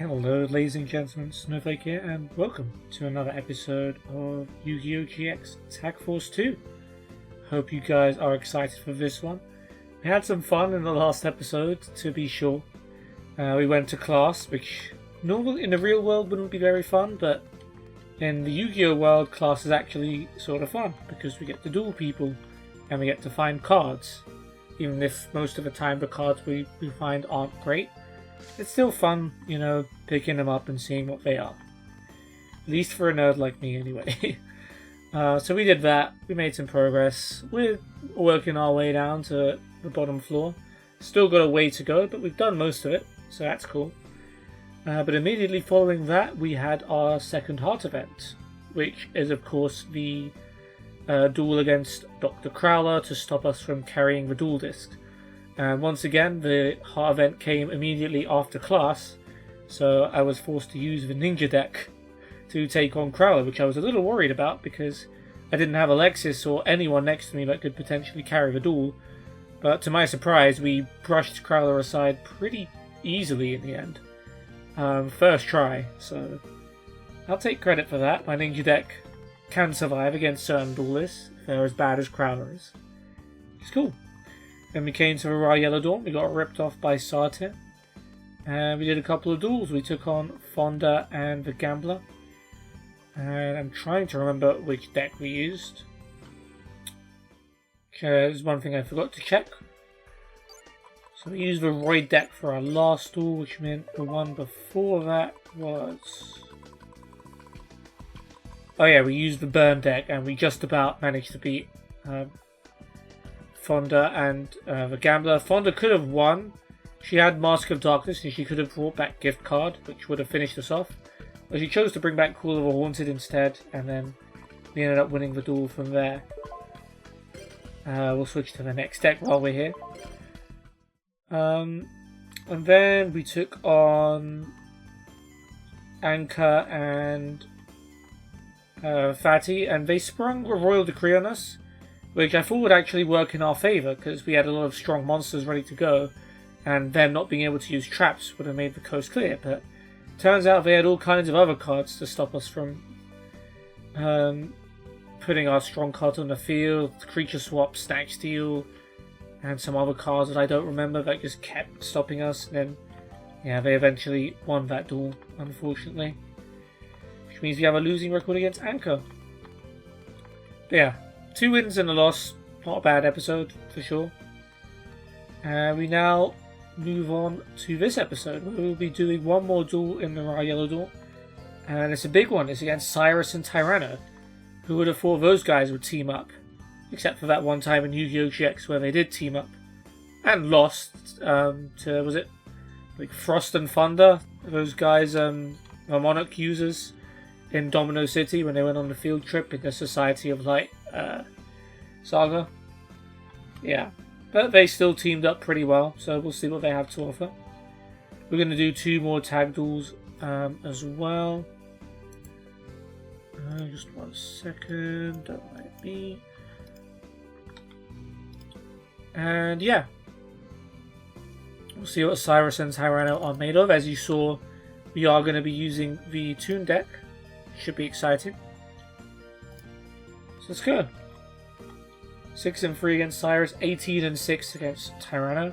Hello ladies and gentlemen, Snowflake here, and welcome to another episode of Yu-Gi-Oh! GX Tag Force 2. Hope you guys are excited for this one. We had some fun in the last episode, to be sure. We went to class, which normally in the real world wouldn't be very fun, but in the Yu-Gi-Oh! World, class is actually sort of fun, because we get to duel people, and we get to find cards. Even if most of the time the cards we find aren't great. It's still fun, you know, picking them up and seeing what they are. At least for a nerd like me, anyway. So we did that. We made some progress. We're working our way down to the bottom floor. Still got a way to go, but we've done most of it, so that's cool. But immediately following that, we had our second heart event, which is, of course, the duel against Dr. Crowler to stop us from carrying the duel disc. And once again, the heart event came immediately after class, so I was forced to use the ninja deck to take on Crowler, which I was a little worried about because I didn't have Alexis or anyone next to me that could potentially carry the duel. But to my surprise, we brushed Crowler aside pretty easily in the end. First try, so I'll take credit for that. My ninja deck can survive against certain duelists if they're as bad as Crowler is. It's cool. Then we came to the Raw Yellow Dawn. We got ripped off by Sartin. And we did a couple of duels. We took on Fonda and the Gambler. And I'm trying to remember which deck we used. There's one thing I forgot to check. So we used the Roy deck for our last duel, which meant the one before that was... Oh yeah, we used the Burn deck and we just about managed to beat Fonda and the Gambler. Fonda could have won. She had Mask of Darkness and she could have brought back Gift Card, which would have finished us off. But she chose to bring back Call of the Haunted instead, and then we ended up winning the duel from there. We'll switch to the next deck while we're here. And then we took on Anchor and Fatty, and they sprung a Royal Decree on us, which I thought would actually work in our favour because we had a lot of strong monsters ready to go, and them not being able to use traps would have made the coast clear. But turns out they had all kinds of other cards to stop us from putting our strong cards on the field, creature swap, snack steal, and some other cards that I don't remember that just kept stopping us. And then, yeah, they eventually won that duel, unfortunately. Which means we have a losing record against Anchor. But yeah, 2 wins and a loss. Not a bad episode, for sure. And we now move on to this episode, where we'll be doing one more duel in the Raw Yellow Dawn. And it's a big one. It's against Syrus and Tyranno. Who would have thought those guys would team up? Except for that one time in Yu-Gi-Oh! GX where they did team up. And lost to, was it like Frost and Thunder? Those guys, the Monarch users in Domino City when they went on the field trip in the Society of Light saga. Yeah, but they still teamed up pretty well, so we'll see what they have to offer. We're going to do 2 more tag duels as well. Just 1 second, don't mind me. And yeah, we'll see what Syrus and Tyranno are made of. As you saw, we are going to be using the Toon deck. Should be exciting. So let's go. 6-3 against Syrus, 18-6 against Tyranno.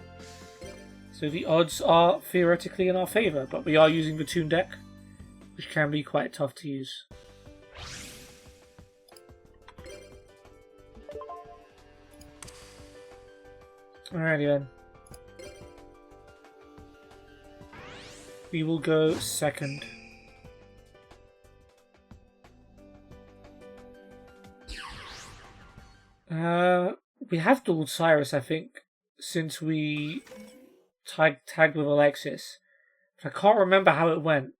So the odds are theoretically in our favour, but we are using the Toon deck, which can be quite tough to use. Alrighty then. We will go second. We have dueled Syrus, I think, since we tagged with Alexis. But I can't remember how it went.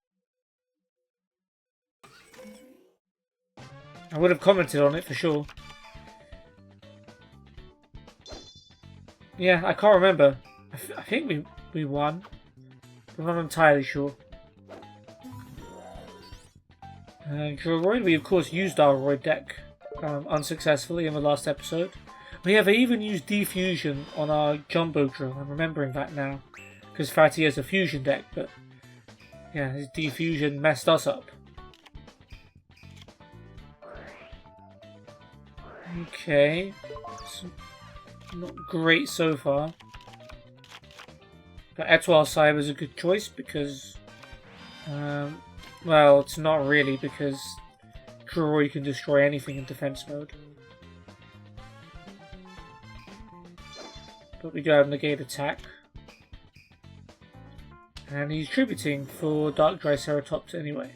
I would have commented on it for sure. Yeah, I can't remember. I think we won. I'm not entirely sure. Roy, we of course used our Roy deck unsuccessfully in the last episode. We have even used Defusion on our Jumbo Drill. I'm remembering that now. Because Fatty has a fusion deck, but Yeah, his defusion messed us up. Okay. It's not great so far. But Etoile Cyber is a good choice because... well, it's not really because Kuroi can destroy anything in defense mode. But we do have negate attack. And he's tributing for Dark Triceratops anyway.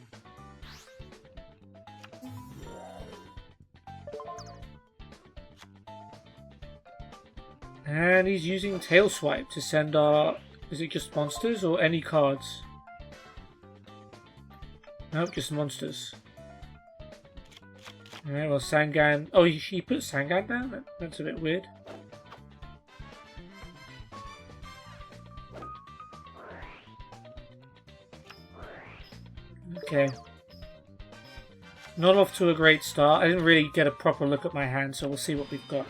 And he's using Tail Swipe to send our... Is it just monsters or any cards? Nope, just monsters. Alright, well Sangan... Oh, he put Sangan down? That's a bit weird. Okay. Not off to a great start. I didn't really get a proper look at my hand, so we'll see what we've got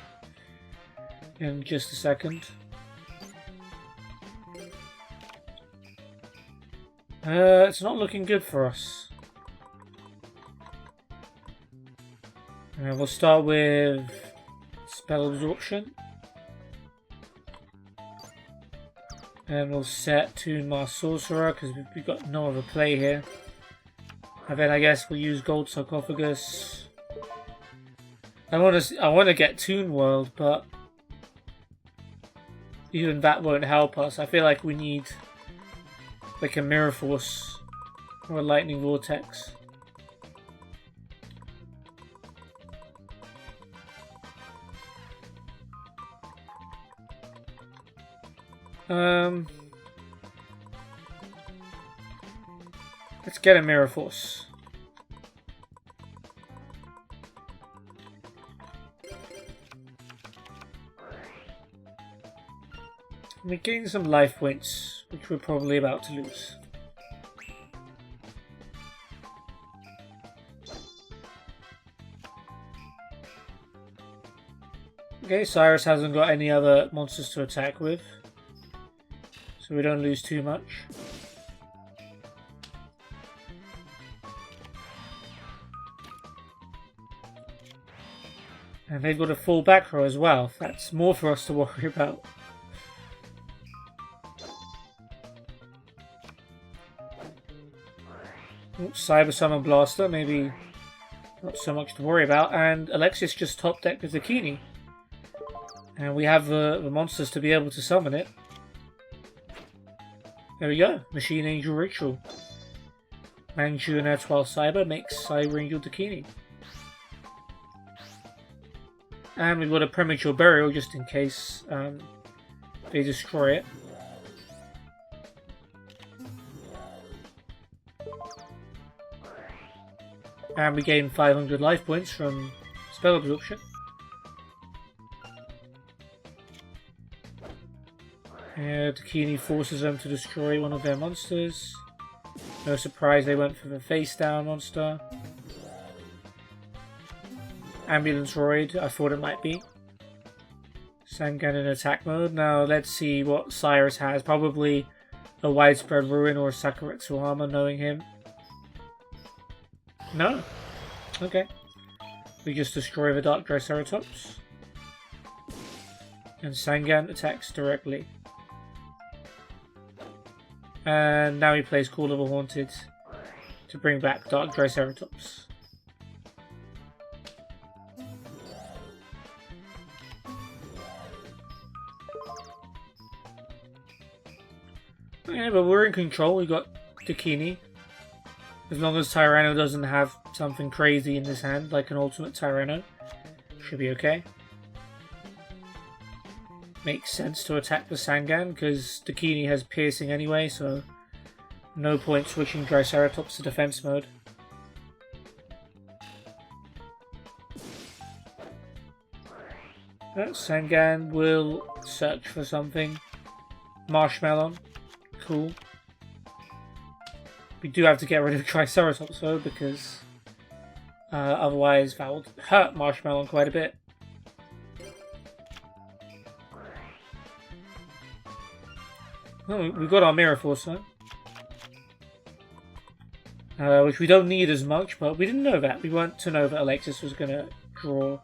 in just a second. It's not looking good for us. We'll start with Spell Absorption. And we'll set Toon Mask Sorcerer because we've got no other play here. And then I guess we'll use Gold Sarcophagus. I want to get Toon World, but even that won't help us. I feel like we need like a Mirror Force or a Lightning Vortex. Let's get a Mirror Force. We gain some life points, which we're probably about to lose. Okay, Syrus hasn't got any other monsters to attack with, so we don't lose too much. And they've got a full back row as well. That's more for us to worry about. Oops, Cyber Summon Blaster, maybe not so much to worry about. And Alexis just top decked with Zucchini. And we have the monsters to be able to summon it. There we go. Machine Angel Ritual. Manju and Etoile Cyber makes Cyber Angel Zucchini. And we've got a Premature Burial just in case they destroy it. And we gain 500 life points from Spell Absorption. And Zucchini forces them to destroy one of their monsters. No surprise they went for the face down monster. Ambulance Roid, I thought it might be. Sangan in attack mode. Now let's see what Syrus has. Probably a Widespread Ruin or a Sakuretsu Armor, knowing him. No. Okay. We just destroy the Dark Triceratops. And Sangan attacks directly. And now he plays Call of the Haunted to bring back Dark Triceratops. Okay, but we're in control. We got Zucchini. As long as Tyranno doesn't have something crazy in his hand, like an ultimate Tyranno, should be okay. Makes sense to attack the Sangan, because Zucchini has piercing anyway, so no point switching Triceratops to defense mode. Sangan will search for something. Marshmallow. Cool. We do have to get rid of Triceratops though, because otherwise that would hurt Marshmallow quite a bit. Oh, we've got our Mirror Force though. which we don't need as much, but we didn't know that. We weren't to know that Alexis was going to draw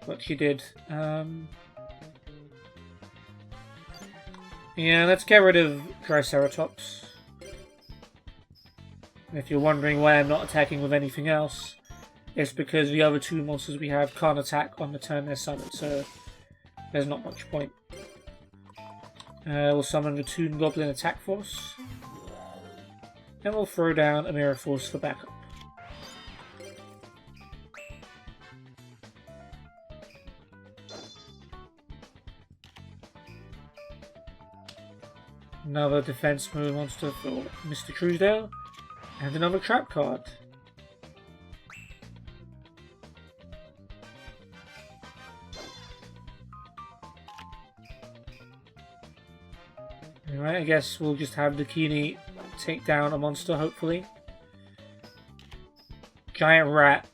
what she did. Yeah, let's get rid of Triceratops. If you're wondering why I'm not attacking with anything else, it's because the other two monsters we have can't attack on the turn they're summoned, so there's not much point. We'll summon the Toon Goblin Attack Force. And we'll throw down a Mirror Force for backup. Another defense mode monster for Mr. Truesdale. And another trap card. Alright, I guess we'll just have Dakini take down a monster, hopefully. Giant rat.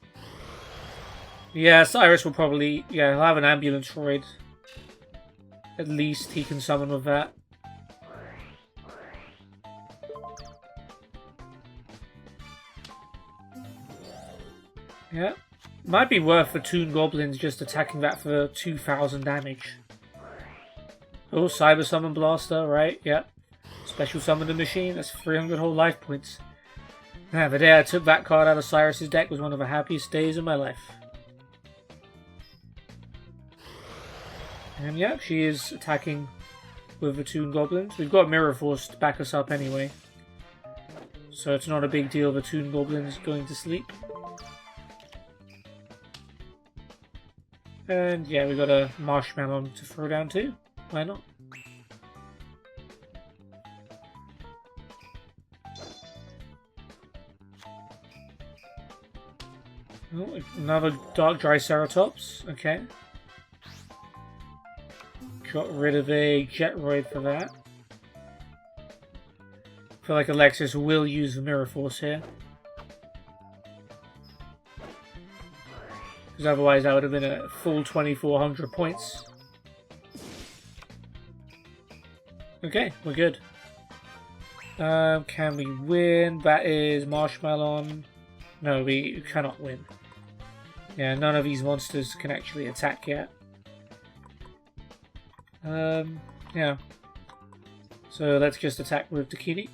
Yeah, Syrus will probably... Yeah, he'll have an ambulance droid. At least he can summon with that. Yeah. Might be worth the Toon Goblins just attacking that for 2,000 damage. Oh, Cyber Summon Blaster, right? Yep. Special Summon the Machine, that's 300 whole life points. Yeah, the day I took that card out of Cyrus's deck was one of the happiest days of my life. And yeah, she is attacking with the Toon Goblins. We've got Mirror Force to back us up anyway. So it's not a big deal the Toon Goblins going to sleep. And yeah, we got a Marshmallow to throw down too. Why not? Oh, another Dark Triceratops. Okay. Got rid of a Jetroid for that. I feel like Alexis will use the Mirror Force here. Because otherwise that would have been a full 2,400 points. Okay, we're good. Can we win? That is Marshmallow. No, we cannot win. Yeah, none of these monsters can actually attack yet. Yeah. So let's just attack with Dakini.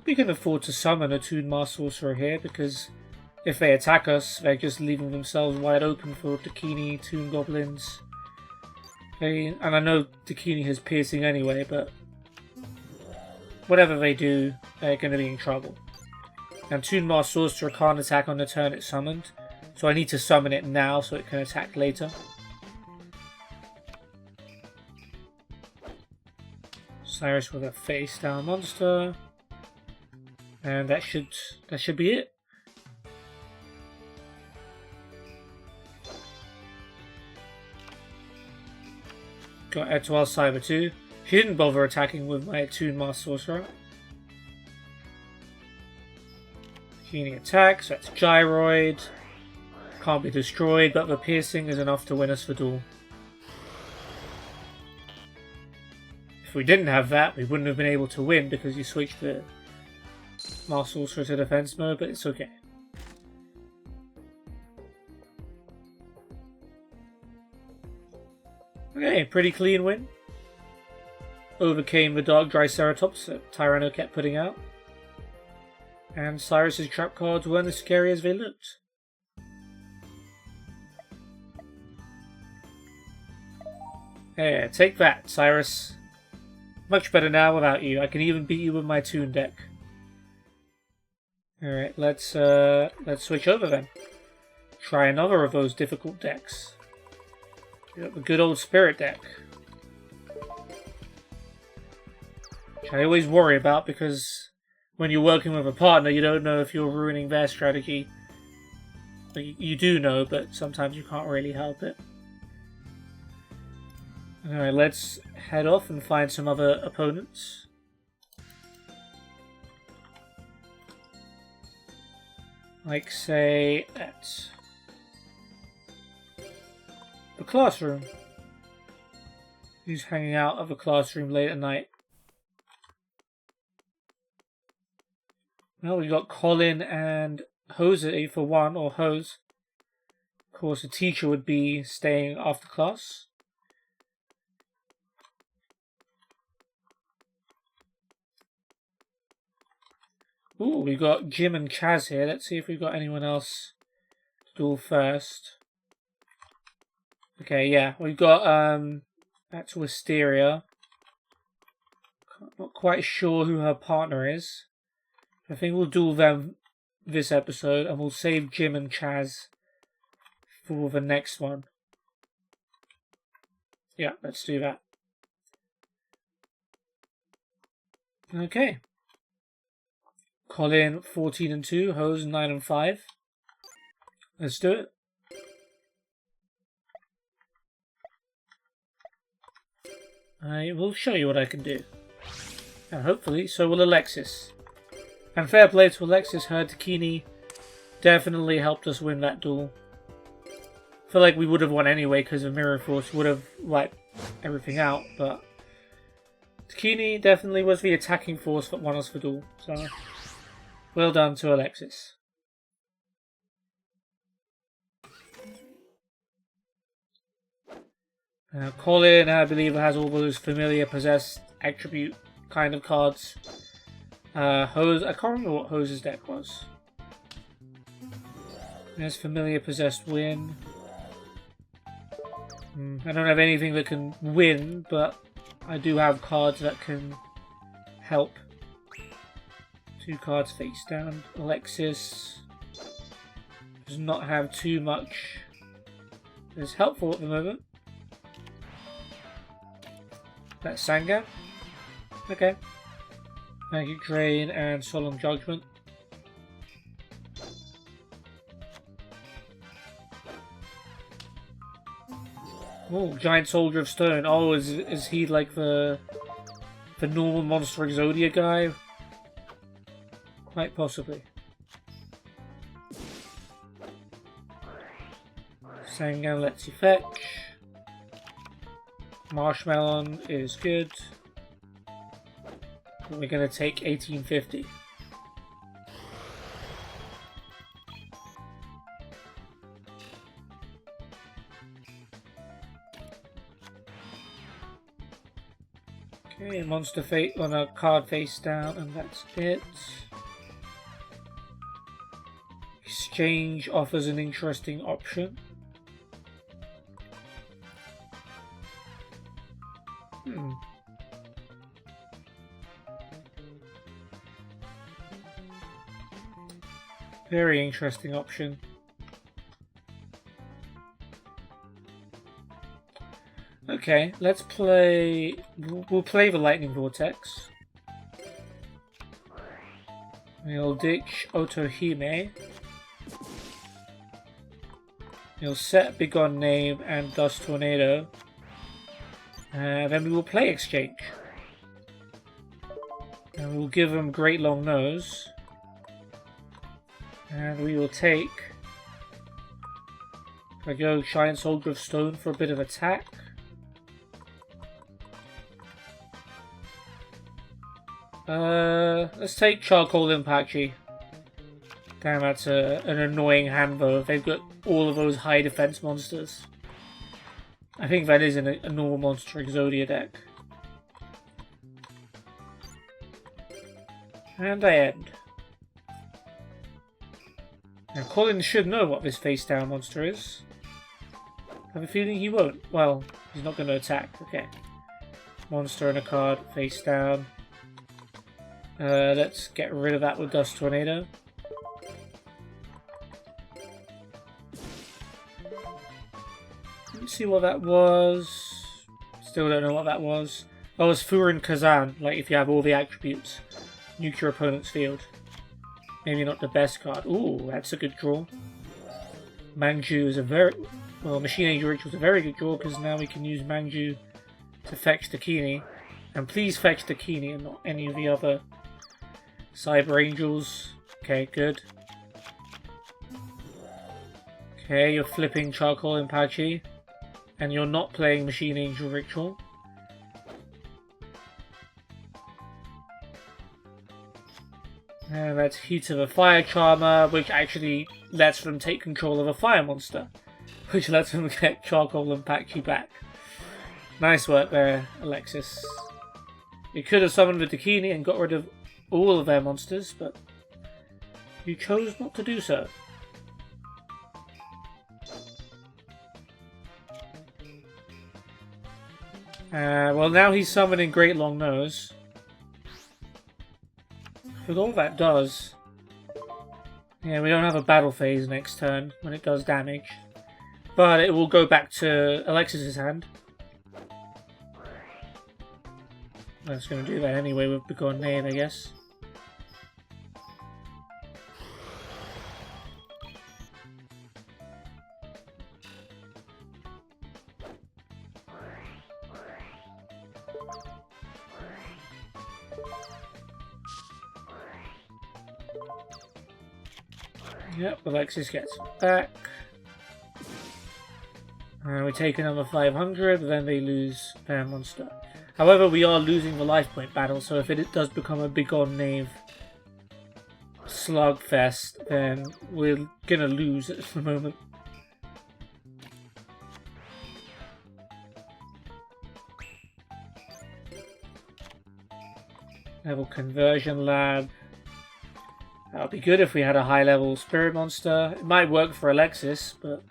We can afford to summon a Toon Master Sorcerer here, because if they attack us, they're just leaving themselves wide open for Dakini, Toon Goblins. And I know Dakini has piercing anyway, but whatever they do, they're going to be in trouble. And Toon Master Sorcerer can't attack on the turn it's summoned, so I need to summon it now so it can attack later. Syrus with a face down monster. And that should be it. Got Etoile Cyber 2. She didn't bother attacking with my Toon Master Sorcerer. Genie attacks, that's Gyroid. Can't be destroyed, but the piercing is enough to win us the duel. If we didn't have that, we wouldn't have been able to win because you switched the Master Sorcerer to defense mode, but it's okay. Okay, pretty clean win. Overcame the Dark Triceratops that Tyranno kept putting out. And Syrus's trap cards weren't as scary as they looked. Yeah, take that, Syrus. Much better now without you. I can even beat you with my Toon deck. Alright, let's switch over then. Try another of those difficult decks. We got the good old Spirit deck. Which I always worry about because when you're working with a partner, you don't know if you're ruining their strategy. You do know, but sometimes you can't really help it. Alright, let's head off and find some other opponents. Like, say, at the classroom. Who's hanging out at the classroom late at night? Well, we got Colin and Jose for one, or Hose. Of course, the teacher would be staying after class. Ooh, we got Jim and Chaz here. Let's see if we've got anyone else to duel first. Okay, yeah, we've got back to Wisteria. Not quite sure who her partner is. I think we'll duel them this episode, and we'll save Jim and Chaz for the next one. Yeah, let's do that. Okay. Colin 14 and 2, Hose 9 and 5. Let's do it. I will show you what I can do. And hopefully, so will Alexis. And fair play to Alexis, her Takini definitely helped us win that duel. I feel like we would have won anyway because the Mirror Force would have wiped everything out, but Takini definitely was the attacking force that won us the duel. So, well done to Alexis. Colin, I believe, has all those familiar possessed attribute kind of cards. Hose, I can't remember what Hose's deck was. There's familiar possessed win. I don't have anything that can win, but I do have cards that can help. 2 cards face down. Alexis does not have too much that's helpful at the moment. That's Sangan. Okay. Magic Drain and Solemn Judgment. Oh, Giant Soldier of Stone. Oh, is he like the normal Monster Exodia guy? Quite possibly. Sangan lets you fetch. Marshmallow is good. We're going to take 1850. Okay, monster fate on a card face down, and that's it. Exchange offers an interesting option. Very interesting option. Okay, let's play... We'll play the Lightning Vortex. We'll ditch Otohime. We'll set Begone Name and Dust Tornado. Then we will play Exchange. And we'll give them Great Long Nose. And we will take... I go Giant Soldier of Stone for a bit of attack. Let's take Charcoal Impachi. Damn, that's an annoying hand though. They've got all of those high defense monsters. I think that is in a normal Monster Exodia deck. And I end. Now Colin should know what this face down monster is. I have a feeling he won't. Well, he's not going to attack. Okay. Monster and a card face down. Let's get rid of that with Dust Tornado. Let's see what that was. Still don't know what that was. Oh, it's Furin Kazan. Like if you have all the attributes. Nuke your opponent's field. Maybe not the best card. Ooh, that's a good draw. Manju is a very... Well, Machine Angel Ritual is a very good draw because now we can use Manju to fetch Takini. And please fetch Takini and not any of the other Cyber Angels. Okay, good. Okay, you're flipping Charcoal and Patchy. And you're not playing Machine Angel Ritual. And that's Heat of a Fire Charmer, which actually lets them take control of a fire monster. Which lets them get Charcoal and Patchy back. Nice work there, Alexis. You could have summoned the Dakini and got rid of all of their monsters, but you chose not to do so. Well, now he's summoning Great Long Nose. With all that does... Yeah, we don't have a battle phase next turn when it does damage. But it will go back to Alexis' hand. That's going to do that anyway with Begone Knave, I guess. Yep, Alexis gets back. We take another 500, then they lose their monster. However, we are losing the life point battle, so if it does become a Begone Knave slugfest, then we're gonna lose at the moment. Level Conversion Lab. That would be good if we had a high level Spirit Monster. It might work for Alexis, but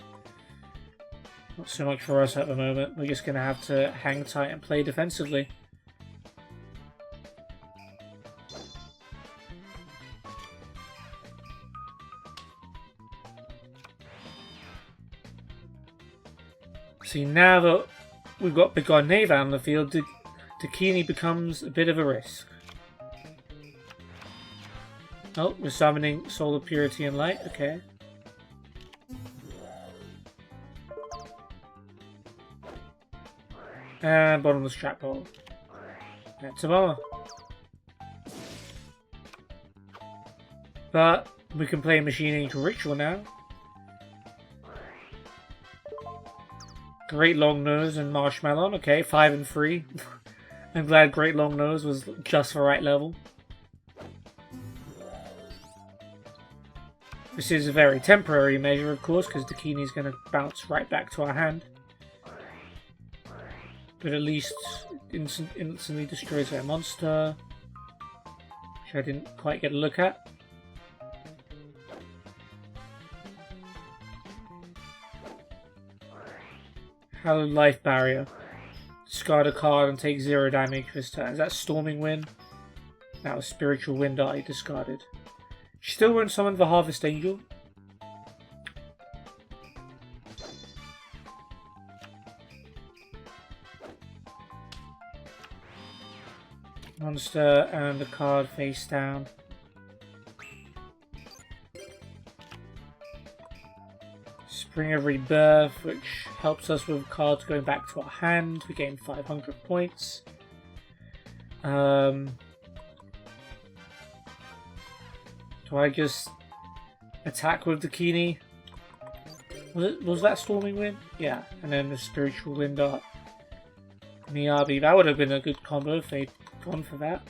not so much for us at the moment. We're just going to have to hang tight and play defensively. See, now that we've got Begone Knave out on the field, Dakini becomes a bit of a risk. Oh, we're summoning Soul of Purity and Light, okay. And Bottomless Trap Hole. That's a bummer. But we can play Machine Angel Ritual now. Great Long Nose and Marshmallow, okay, 5 and 3. I'm glad Great Long Nose was just the right level. This is a very temporary measure, of course, because Dakini is going to bounce right back to our hand. But at least instantly destroys their monster, which I didn't quite get a look at. Hallowed Life Barrier. Discard a card and take 0 damage this turn. Is that Storming Wind? That was Spiritual Wind that I discarded. She still won't summon the Harvest Angel. Monster and the card face down. Spring of Rebirth, which helps us with cards going back to our hand. We gain 500 points. Do I just attack with Dakini? Was that Storming Wind? Yeah, and then the Spiritual Wind Art. Miyabi. That would have been a good combo if they'd gone for that.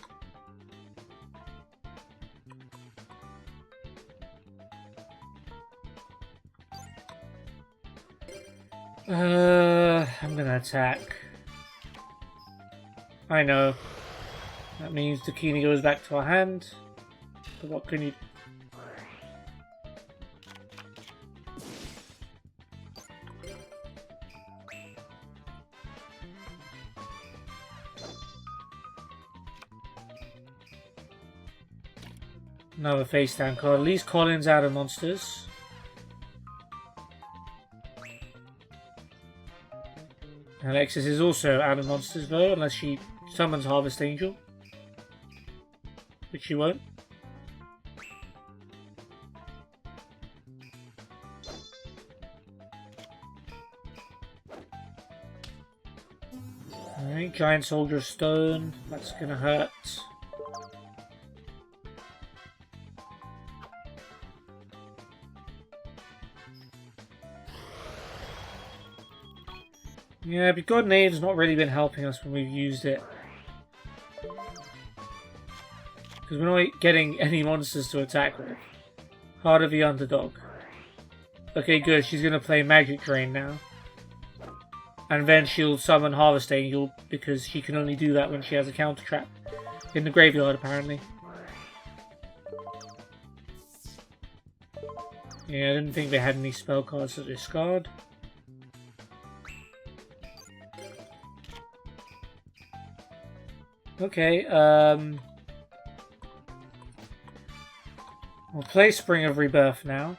I'm gonna attack. I know. That means Dakini goes back to our hand. But what can you... Another face down card. At least Colin's out of monsters. Alexis is also out of monsters though, unless she summons Harvest Angel. Which she won't. Alright, Giant Soldier of Stone. That's gonna hurt. Yeah, but God Name's not really been helping us when we've used it. Because we're not getting any monsters to attack with. Heart of the Underdog. Okay, good. She's going to play Magic Drain now. And then she'll summon Harvest Angel because she can only do that when she has a counter trap. In the graveyard, apparently. Yeah, I didn't think they had any spell cards to discard. Okay, we'll play Spring of Rebirth now.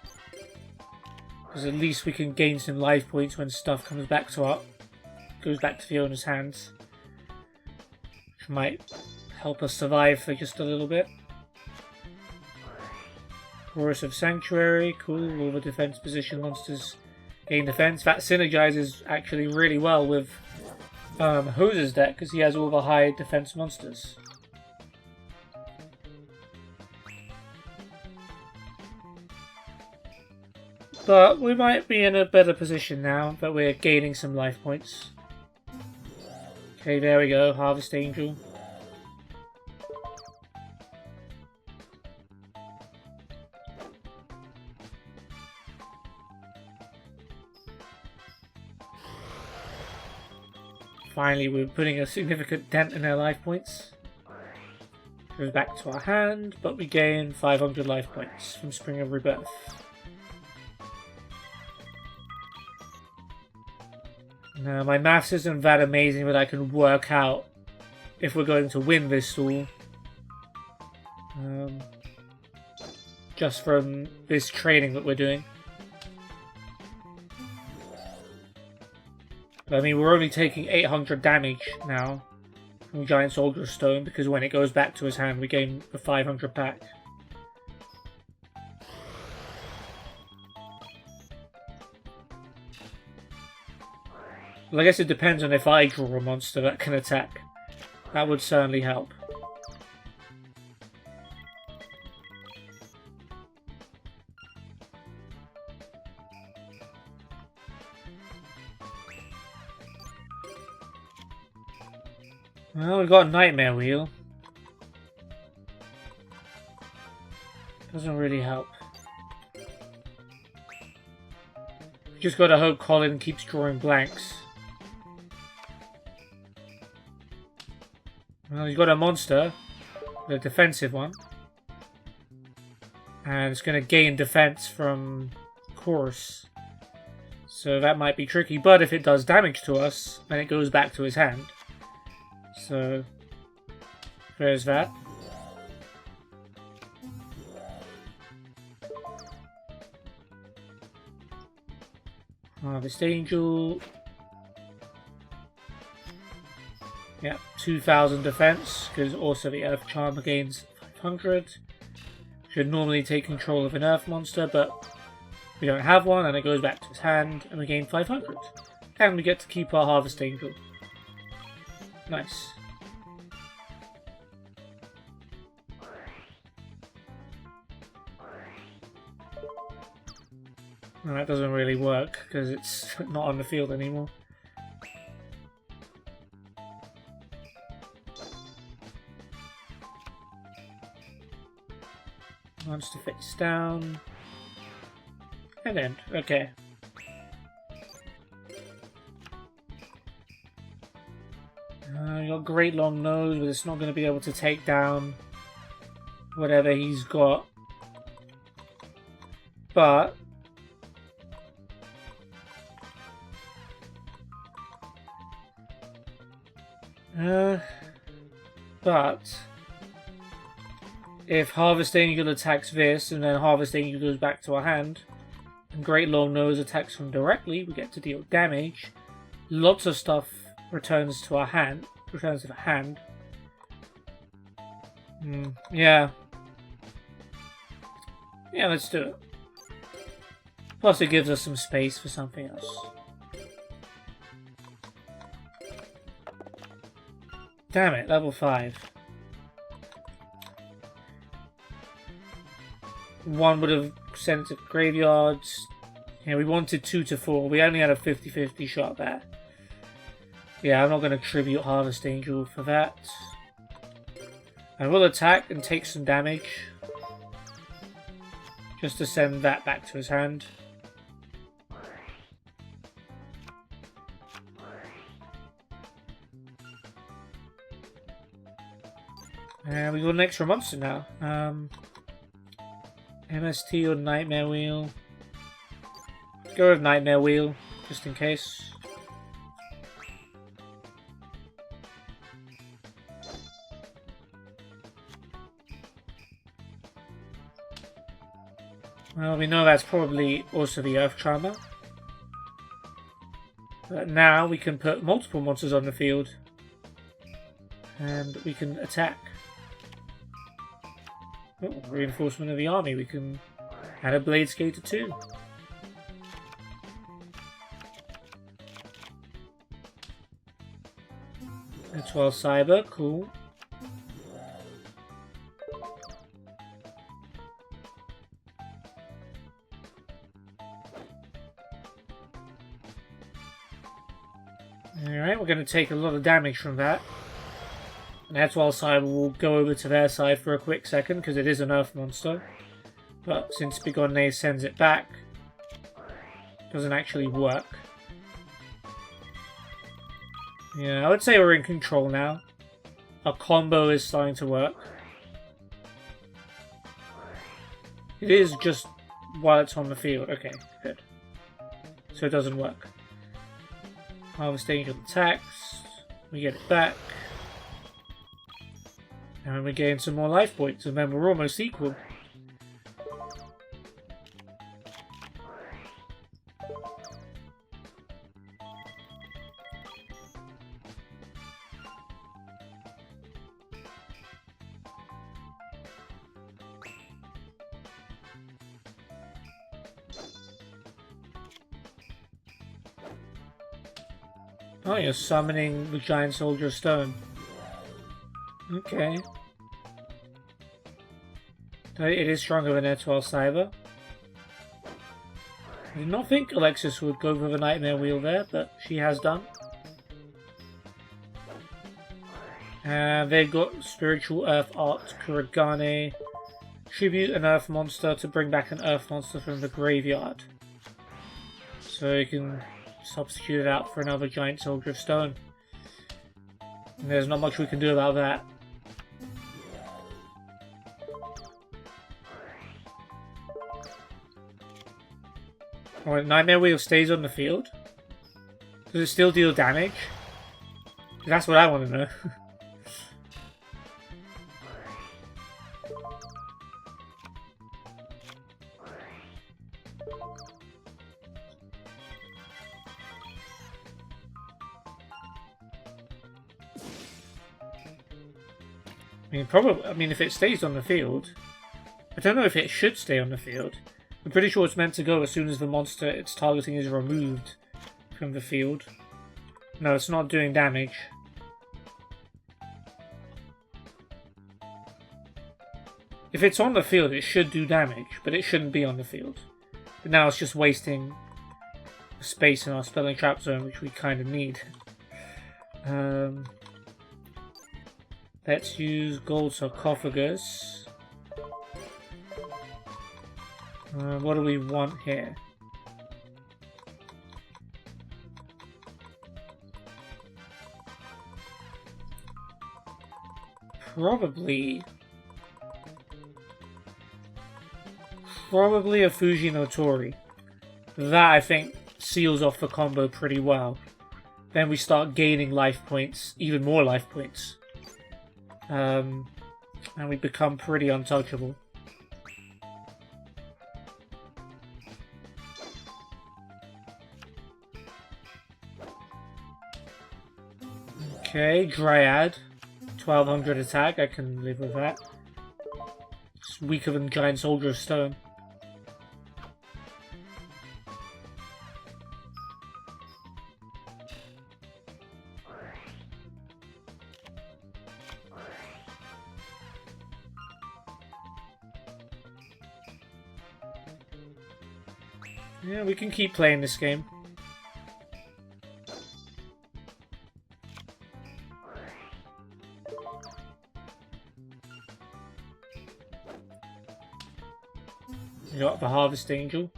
Because at least we can gain some life points when stuff comes back to goes back to the owner's hands. Which might help us survive for just a little bit. Chorus of Sanctuary, cool. All the defense position monsters gain defense. That synergizes actually really well with Hose's deck because he has all the high defense monsters. But we might be in a better position now that we're gaining some life points. Okay, there we go. Harvest Angel. Finally, we're putting a significant dent in their life points. Goes back to our hand, but we gain 500 life points from Spring of Rebirth. Now, my maths isn't that amazing, but I can work out if we're going to win this duel. Just from this training that we're doing. I mean, we're only taking 800 damage now from Giant Soldier Stone because when it goes back to his hand, we gain the 500 back. Well, I guess it depends on if I draw a monster that can attack. That would certainly help. Well, we've got a Nightmare Wheel. Doesn't really help. Just gotta hope Colin keeps drawing blanks. Well, he's got a monster, the defensive one. And it's gonna gain defense from Chorus. So that might be tricky, but if it does damage to us, then it goes back to his hand. So, there's that. Harvest Angel. Yep, 2000 defense, because also the Earth Charmer gains 500. Should normally take control of an Earth monster, but we don't have one, and it goes back to his hand, and we gain 500. And we get to keep our Harvest Angel. Nice. Well, that doesn't really work because it's not on the field anymore. Monster face down. And end. Okay. You got Great Long Nose, but it's not going to be able to take down whatever he's got. But if Harvest Angel attacks this and then Harvest Angel goes back to our hand and Great Long Nose attacks from directly, we get to deal damage. Lots of stuff returns to our hand. Returns to the hand. Yeah. Yeah, let's do it. Plus it gives us some space for something else. Damn it, level 5. One would have sent it to graveyards. Yeah, we wanted 2 to 4. We only had a 50-50 shot there. Yeah, I'm not going to tribute Harvest Angel for that. I will attack and take some damage. Just to send that back to his hand. And we got an extra monster now. MST or Nightmare Wheel. Let's go with Nightmare Wheel, just in case. Well, we know that's probably also the Earth Charmer. But now we can put multiple monsters on the field. And we can attack. Oh, reinforcement of the army. We can add a Blade Skater too. A 12 Cyber, cool. Alright, we're going to take a lot of damage from that. And that's why Cyber will go over to their side for a quick second, because it is an Earth monster. But since Bigonne sends it back, it doesn't actually work. Yeah, I would say we're in control now. Our combo is starting to work. It is just while it's on the field. Okay, good. So it doesn't work. Harvest Angel attacks. We get it back. And we gain some more life points, and then we're almost equal. Oh, you're summoning the Giant Soldier of Stone. Okay. It is stronger than Air 12 Cyber. I did not think Alexis would go for the Nightmare Wheel there, but she has done. And they've got Spiritual Earth Art, Kuragane. Tribute an Earth monster to bring back an Earth monster from the graveyard. So you can substitute it out for another Giant Soldier of Stone. And there's not much we can do about that. Alright, Nightmare Wheel stays on the field. Does it still deal damage? That's what I want to know. I mean, if it stays on the field, I don't know if it should stay on the field. I'm pretty sure it's meant to go as soon as the monster it's targeting is removed from the field. No, it's not doing damage. If it's on the field, it should do damage, but it shouldn't be on the field. But now it's just wasting space in our spelling trap zone, which we kind of need. Let's use Gold Sarcophagus. What do we want here? Probably a Fuji no Tori. That, I think, seals off the combo pretty well. Then we start gaining life points, even more life points. And we become pretty untouchable. Okay, Dryad. 1200 attack, I can live with that. It's weaker than Giant Soldier of Stone. Yeah, we can keep playing this game. You got the Harvest Angel.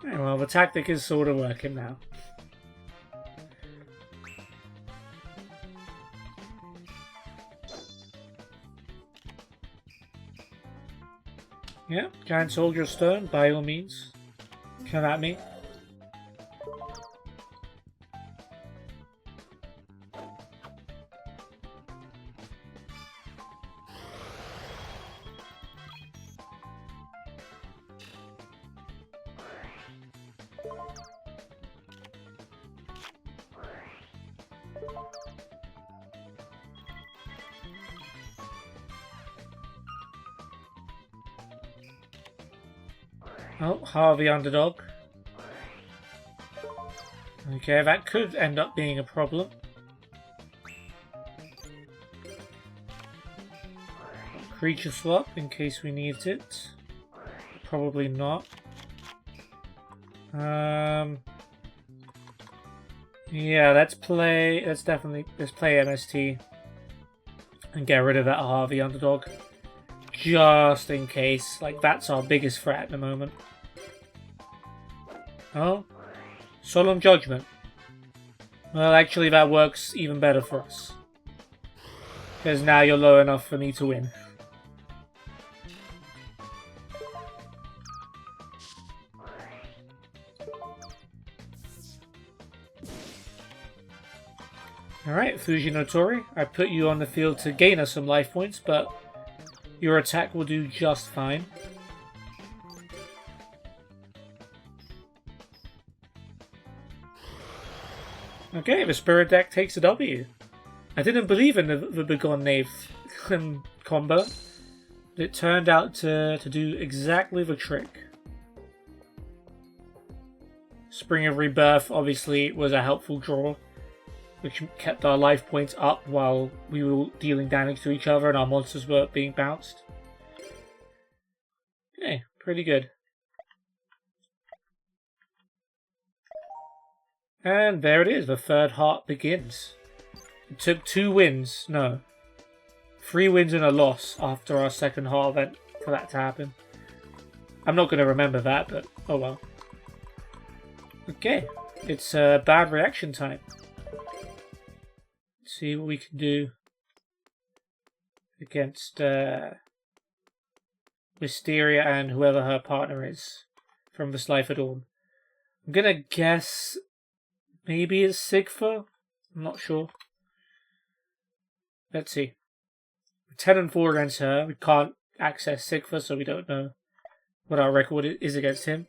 Okay, well, the tactic is sort of working now. Yeah, Giant Soldier Stone, by all means. Come at me. Oh, Harvey Underdog. Okay, that could end up being a problem. Creature swap in case we need it. Probably not. Yeah, let's play MST and get rid of that Harvey Underdog. Just in case. Like, that's our biggest threat at the moment. Oh? Solemn Judgment. Well, actually, that works even better for us. Because now you're low enough for me to win. Alright, Fujinotori. I put you on the field to gain us some life points, but your attack will do just fine. Okay, the Spirit deck takes a W. I didn't believe in the Begone Knave combo. It turned out to do exactly the trick. Spring of Rebirth obviously was a helpful draw, which kept our life points up while we were dealing damage to each other and our monsters were being bounced. Okay, pretty good. And there it is, the third heart begins. It took 3 wins and a loss after our second heart event for that to happen. I'm not going to remember that, but oh well. Okay, it's bad reaction time. Let's see what we can do against Wisteria and whoever her partner is from the Slifer Dawn. I'm going to guess maybe it's Sigfa? I'm not sure. Let's see. 10 and 4 against her. We can't access Sigfa, so we don't know what our record is against him.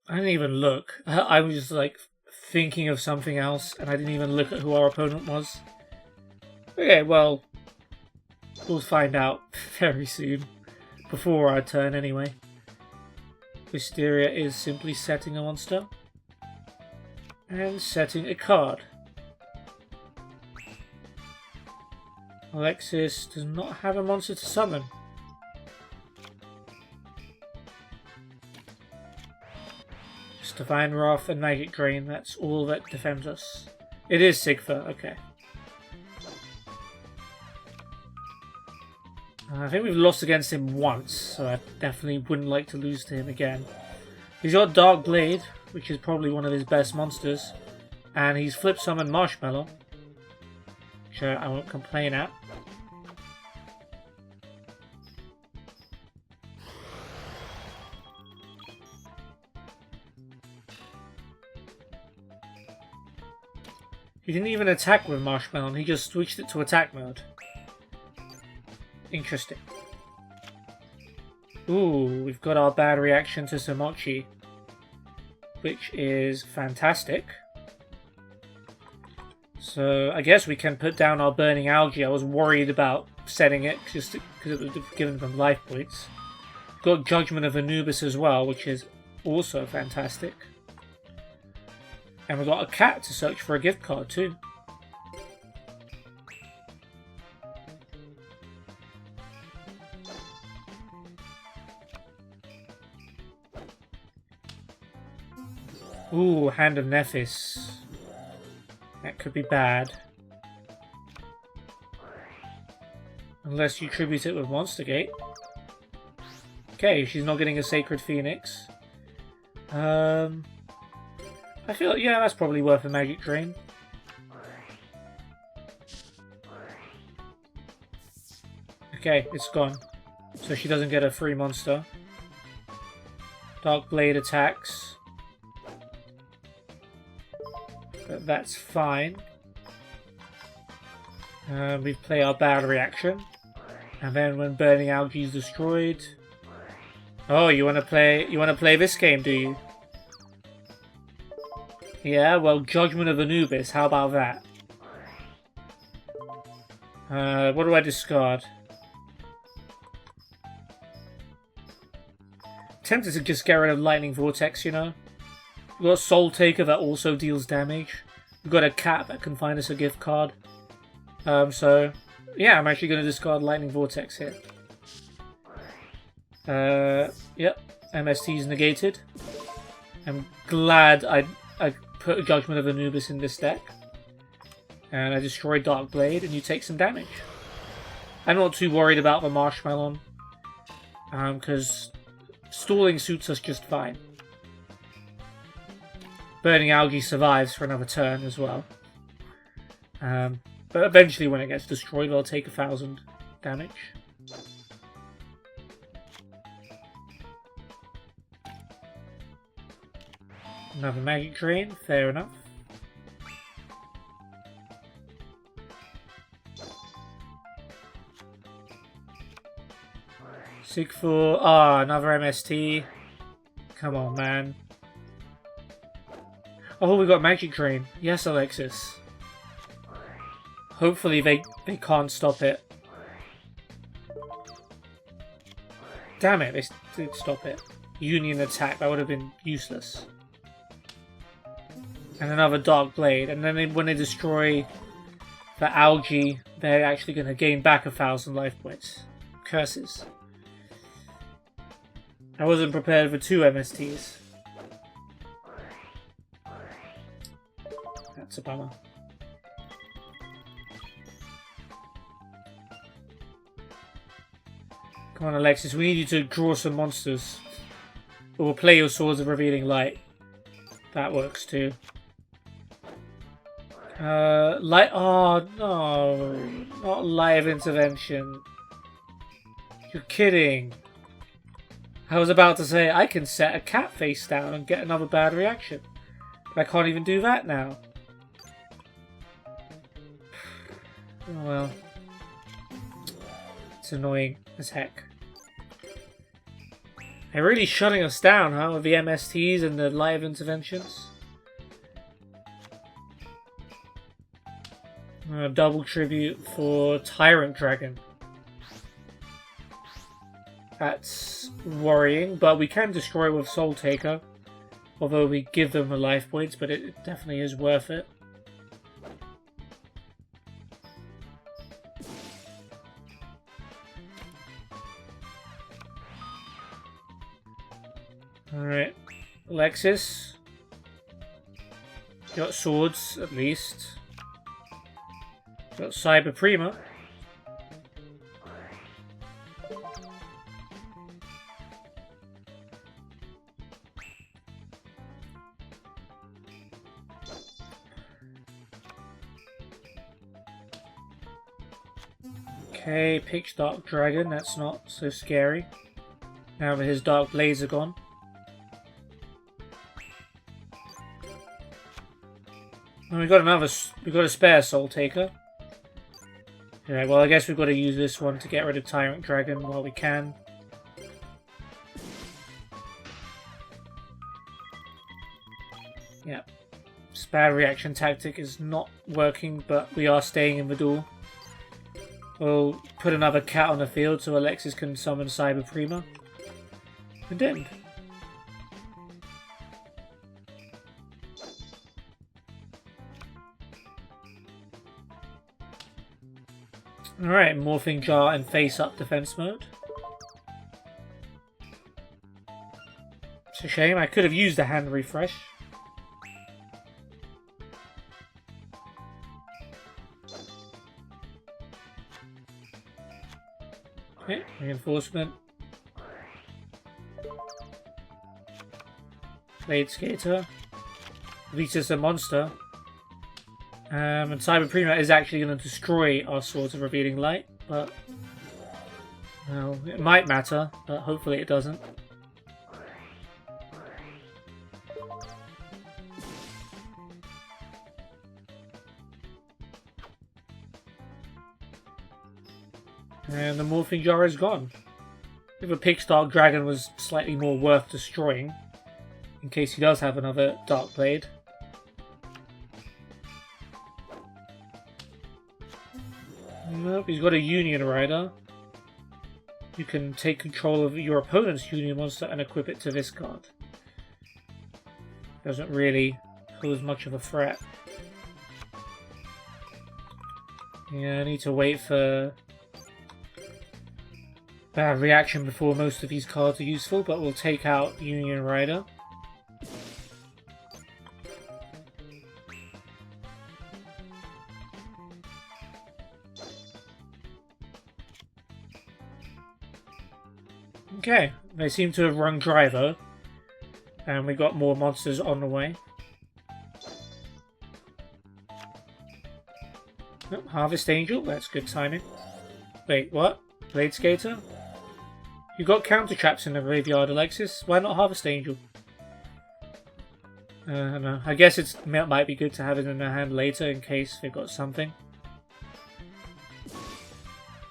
I didn't even look. I was just like thinking of something else and I didn't even look at who our opponent was. Okay, well, we'll find out very soon. Before our turn anyway. Wisteria is simply setting a monster. And setting a card. Alexis does not have a monster to summon. Divine Wrath and Magic Drain, that's all that defends us. It is Sigfa, okay. I think we've lost against him once, so I definitely wouldn't like to lose to him again. He's got Dark Blade, which is probably one of his best monsters, and he's flip summoned Marshmallow, which I won't complain at. He didn't even attack with Marshmallow, he just switched it to attack mode. Interesting. Ooh, we've got our bad reaction to Samochi, which is fantastic. So I guess we can put down our burning algae. I was worried about setting it just because it would have given them life points. Got Judgment of Anubis as well, which is also fantastic. And we've got a cat to search for a gift card too. Ooh, Hand of Nephis. That could be bad. Unless you tribute it with Monster Gate. Okay, she's not getting a Sacred Phoenix. I feel like, yeah, that's probably worth a Magic Drain. Okay, it's gone. So she doesn't get a free monster. Dark Blade attacks. But that's fine. We play our bad reaction. And then when Burning Algae is destroyed... Oh, you wanna play this game, do you? Yeah, well, Judgment of Anubis, how about that? What do I discard? Tempted to just get rid of Lightning Vortex, you know? We've got Soul Taker that also deals damage. We've got a cat that can find us a gift card. So, yeah, I'm actually going to discard Lightning Vortex here. Yep, MST's negated. I'm glad I put a Judgment of Anubis in this deck. And I destroyed Dark Blade, and you take some damage. I'm not too worried about the Marshmallow. Because stalling suits us just fine. Burning Algae survives for another turn as well. But eventually when it gets destroyed, I'll take 1,000 damage. Another Magic Drain, fair enough. Sigfor, another MST. Come on, man. Oh, we got Magic Drain. Yes, Alexis. Hopefully they can't stop it. Damn it, they did stop it. Union attack, that would have been useless. And another Dark Blade. And then when they destroy the algae, they're actually going to gain back 1,000 life points. Curses. I wasn't prepared for 2 MSTs. That's a bummer. Come on, Alexis, we need you to draw some monsters. Or play your Swords of Revealing Light. That works too. Light. Oh no, not Live Intervention. You're kidding. I was about to say I can set a cat face down and get another bad reaction. But I can't even do that now. Oh well. It's annoying as heck. They're really shutting us down, huh, with the MSTs and the live interventions. Double tribute for Tyrant Dragon. That's worrying, but we can destroy with Soul Taker. Although we give them the life points, but it definitely is worth it. Alright, Alexis. Got swords, at least. Got Cyber Prima. Okay, Pitch Dark Dragon, that's not so scary. Now that his Dark Blades are gone. And we got a spare Soul Taker. Alright, well I guess we've got to use this one to get rid of Tyrant Dragon while we can. Yep. Spare reaction tactic is not working, but we are staying in the duel. We'll put another cat on the field so Alexis can summon Cyber Prima. And didn't. Alright, Morphing Jar and Face Up defense mode. It's a shame, I could have used a hand refresh. Okay, reinforcement. Blade Skater. Vita's a monster. And Cyber Prima is actually going to destroy our Swords of Revealing Light, but well, it might matter, but hopefully it doesn't. And the Morphing Jar is gone. If a Pixdark Dragon was slightly more worth destroying, in case he does have another Dark Blade. Nope, he's got a Union Rider. You can take control of your opponent's Union monster and equip it to this card. Doesn't really pose much of a threat. Yeah, I need to wait for bad reaction before most of these cards are useful, but we'll take out Union Rider. Okay, they seem to have run dry though, and we got more monsters on the way. Oh, Harvest Angel, that's good timing. Wait, what? Blade Skater? You got counter traps in the graveyard, Alexis. Why not Harvest Angel? No. I guess it might be good to have it in their hand later in case they've got something.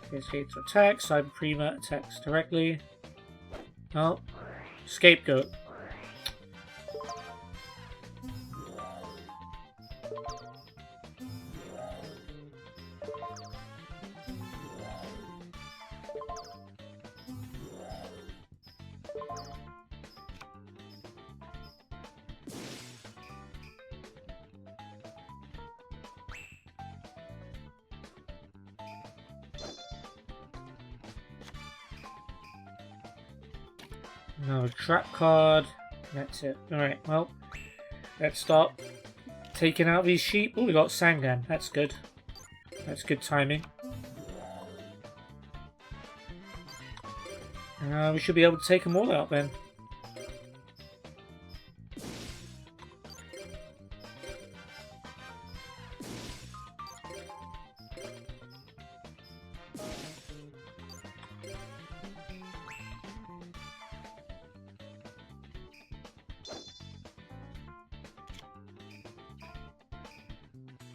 Blade Skater attacks, Cyber Prima attacks directly. Oh, Scapegoat. No trap card. That's it. Alright, well, let's start taking out these sheep. Oh, we got Sangan. That's good. That's good timing. We should be able to take them all out then.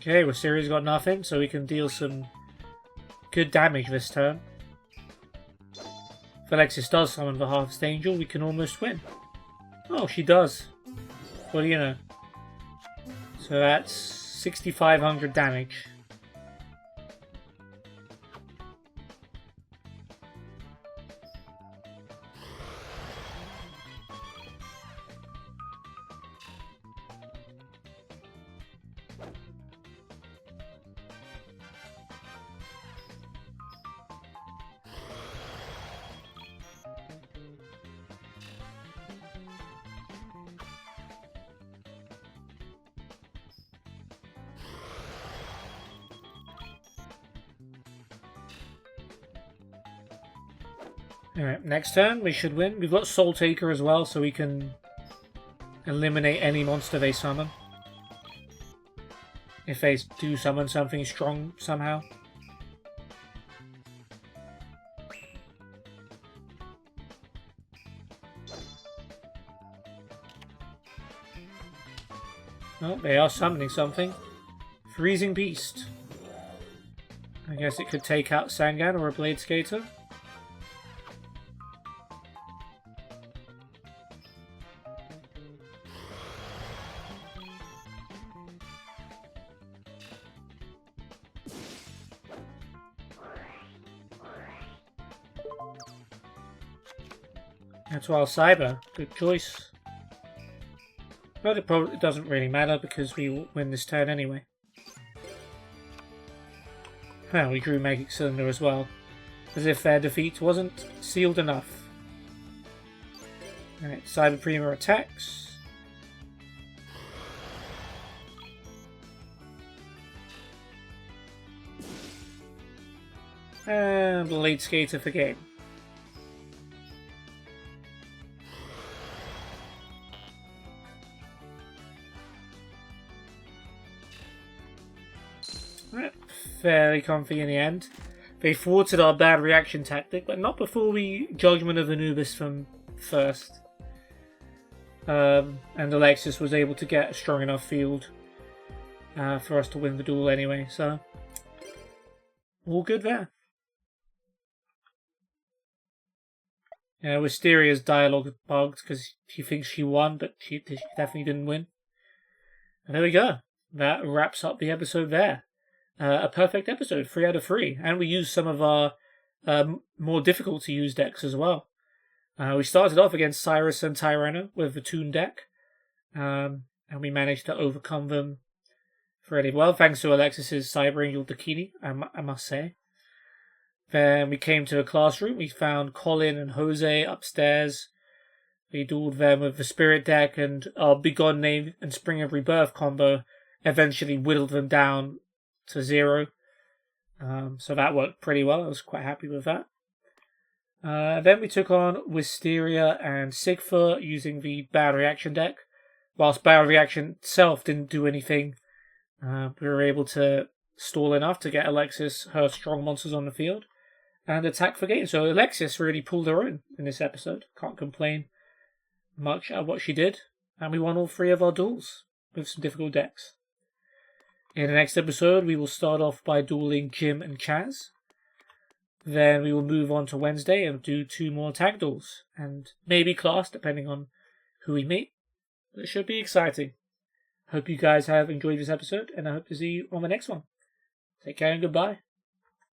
Okay, well, Syrus got nothing, so we can deal some good damage this turn. If Alexis does summon the Harvest Angel, we can almost win. Oh, she does. Well, you know. So that's 6,500 damage. Alright, next turn we should win. We've got Soul Taker as well, so we can eliminate any monster they summon. If they do summon something strong somehow. Oh, they are summoning something. Freezing Beast. I guess it could take out Sangan or a Blade Skater. That's Wild Cyber. Good choice. But it probably doesn't really matter because we win this turn anyway. Well, we drew Magic Cylinder as well. As if their defeat wasn't sealed enough. Alright, Cyber Prima attacks. And Blade Skater for game. Fairly comfy in the end. They thwarted our bad reaction tactic, but not before we Judgment of Anubis from first. And Alexis was able to get a strong enough field for us to win the duel anyway, so all good there. Yeah, Wisteria's dialogue bugged because she thinks she won, but she definitely didn't win. And there we go. That wraps up the episode there. A perfect episode, 3 out of 3. And we used some of our more difficult to use decks as well. We started off against Syrus and Tyranno with the Toon deck. And we managed to overcome them fairly well, thanks to Alexis's Cyber Angel Dakini, I must say. Then we came to the classroom. We found Colin and Jose upstairs. We dueled them with the Spirit deck, and our Begone Name and Spring of Rebirth combo eventually whittled them down to 0. So that worked pretty well. I was quite happy with that. Then we took on Wisteria and Sigfa using the Bad Reaction deck. Whilst Bad Reaction itself didn't do anything, we were able to stall enough to get Alexis her strong monsters on the field and attack for game. So Alexis really pulled her own in this episode. Can't complain much at what she did. And we won all 3 of our duels with some difficult decks. In the next episode, we will start off by dueling Jim and Chaz. Then we will move on to Wednesday and do 2 more tag duels. And maybe class, depending on who we meet. But it should be exciting. Hope you guys have enjoyed this episode, and I hope to see you on the next one. Take care and goodbye.